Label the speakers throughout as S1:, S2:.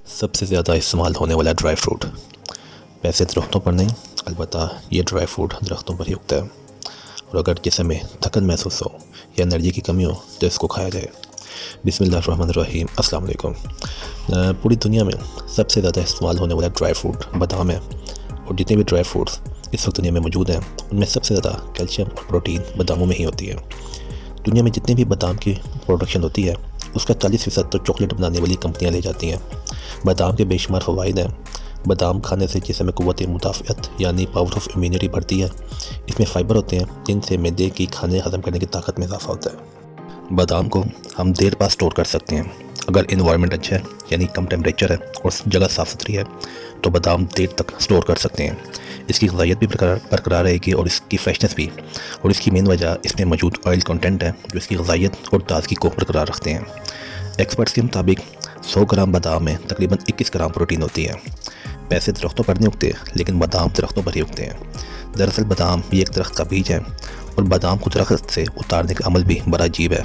S1: سب سے زیادہ استعمال ہونے والا ڈرائی فروٹ ویسے درختوں پر نہیں، البتہ یہ ڈرائی فروٹ درختوں پر ہی اگتا ہے، اور اگر جسم میں تھکن محسوس ہو یا انرجی کی کمی ہو تو اس کو کھایا جائے۔ بسم اللہ الرحمن الرحیم۔ السلام علیکم۔ پوری دنیا میں سب سے زیادہ استعمال ہونے والا ڈرائی فروٹ بادام ہے، اور جتنے بھی ڈرائی فروٹس اس وقت دنیا میں موجود ہیں ان میں سب سے زیادہ کیلشیم اور پروٹین باداموں میں ہی ہوتی ہے۔ دنیا میں جتنی بھی بادام کی پروڈکشن ہوتی ہے اس کا 40% تو چاکلیٹ بنانے والی کمپنیاں لے جاتی ہیں۔ بادام کے بے شمار فوائد ہیں۔ بادام کھانے سے جسم میں قوت مدافعت یعنی پاور آف امیونٹی بڑھتی ہے۔ اس میں فائبر ہوتے ہیں جن سے معدے کی کھانے ہضم کرنے کی طاقت میں اضافہ ہوتا ہے۔ بادام کو ہم دیر بعد سٹور کر سکتے ہیں۔ اگر انوائرمنٹ اچھا ہے یعنی کم ٹیمپریچر ہے اور جگہ صاف ستھری ہے تو بادام دیر تک سٹور کر سکتے ہیں۔ اس کی غذائیت بھی برقرار رہے گی اور اس کی فریشنس بھی، اور اس کی مین وجہ اس میں موجود آئل کنٹینٹ ہے جو اس کی غذائیت اور تازگی کو برقرار رکھتے ہیں۔ ایکسپرٹس کے مطابق 100 گرام بادام میں تقریباً 21 گرام پروٹین ہوتی ہے۔ پیسے درختوں پر نہیں اگتے لیکن بادام درختوں پر ہی اگتے ہیں۔ دراصل بادام یہ ایک درخت کا بیج ہے، اور بادام کو درخت سے اتارنے کا عمل بھی بڑا عجیب ہے۔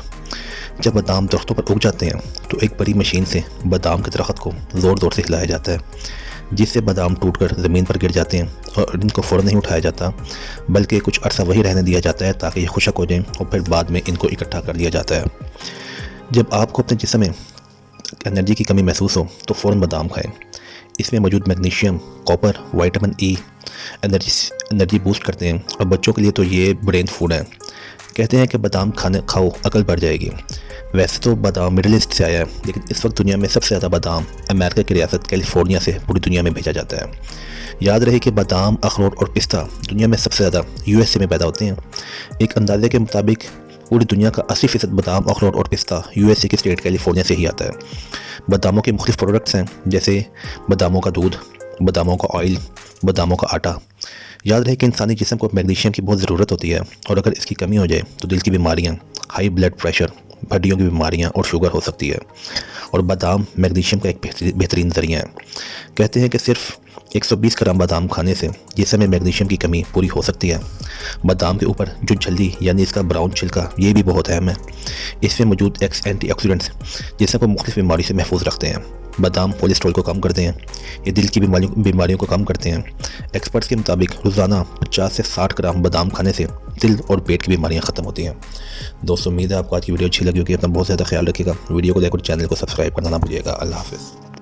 S1: جب بادام درختوں پر اگ جاتے ہیں تو ایک بڑی مشین سے بادام کے درخت کو زور زور سے ہلایا جاتا ہے، جس سے بادام ٹوٹ کر زمین پر گر جاتے ہیں، اور ان کو فوراً نہیں اٹھایا جاتا بلکہ کچھ عرصہ وہی رہنے دیا جاتا ہے تاکہ یہ خشک ہو جائیں، اور پھر بعد میں ان کو اکٹھا کر لیا جاتا ہے۔ جب آپ کو اپنے جسم میں انرجی کی کمی محسوس ہو تو فوراً بادام کھائیں۔ اس میں موجود میگنیشیم، کاپر، وائٹامن ای انرجی بوسٹ کرتے ہیں، اور بچوں کے لیے تو یہ برین فوڈ ہے۔ کہتے ہیں کہ بادام کھاؤ عقل بڑھ جائے گی۔ ویسے تو بادام مڈل ایسٹ سے آیا ہے، لیکن اس وقت دنیا میں سب سے زیادہ بادام امریکہ کی ریاست کیلیفورنیا سے پوری دنیا میں بھیجا جاتا ہے۔ یاد رہے کہ بادام، اخروٹ اور پستہ دنیا میں سب سے زیادہ USA میں پیدا ہوتے ہیں۔ ایک اندازے کے مطابق پوری دنیا کا 80% بادام، اخروٹ اور پستہ USA کی اسٹیٹ کیلیفورنیا سے ہی آتا ہے۔ باداموں کے مختلف پروڈکٹس ہیں جیسے باداموں کا دودھ، باداموں کا آئل، باداموں کا آٹا۔ یاد رہے کہ انسانی جسم کو میگنیشیم کی بہت ضرورت ہوتی ہے، اور اگر اس کی کمی ہو جائے تو دل کی بیماریاں، ہائی بلڈ پریشر، ہڈیوں کی بیماریاں اور شوگر ہو سکتی ہے۔ اور بادام میگنیشیم کا ایک بہترین ذریعہ ہے۔ کہتے ہیں کہ صرف 120 گرام بادام کھانے سے جسم میں میگنیشیم کی کمی پوری ہو سکتی ہے۔ بادام کے اوپر جو جھلی یعنی اس کا براؤن چھلکا، یہ بھی بہت اہم ہے۔ اس میں موجود اینٹی آکسیڈنٹس جسم کو مختلف بیماری سے محفوظ رکھتے ہیں۔ بادام کولیسٹرول کو کم کرتے ہیں، یہ دل کی بیماریوں کو کم کرتے ہیں۔ ایکسپرٹس کے مطابق روزانہ 50 سے 60 گرام بادام کھانے سے دل اور پیٹ کی بیماریاں ختم ہوتی ہیں۔ دوستو، امید ہے آپ کو آج کی ویڈیو اچھی لگی ہوگی۔ اپنا بہت زیادہ خیال رکھیے گا۔ ویڈیو کو لائک اور چینل کو سبسکرائب کرنا نہ بھولیے گا۔ اللہ حافظ۔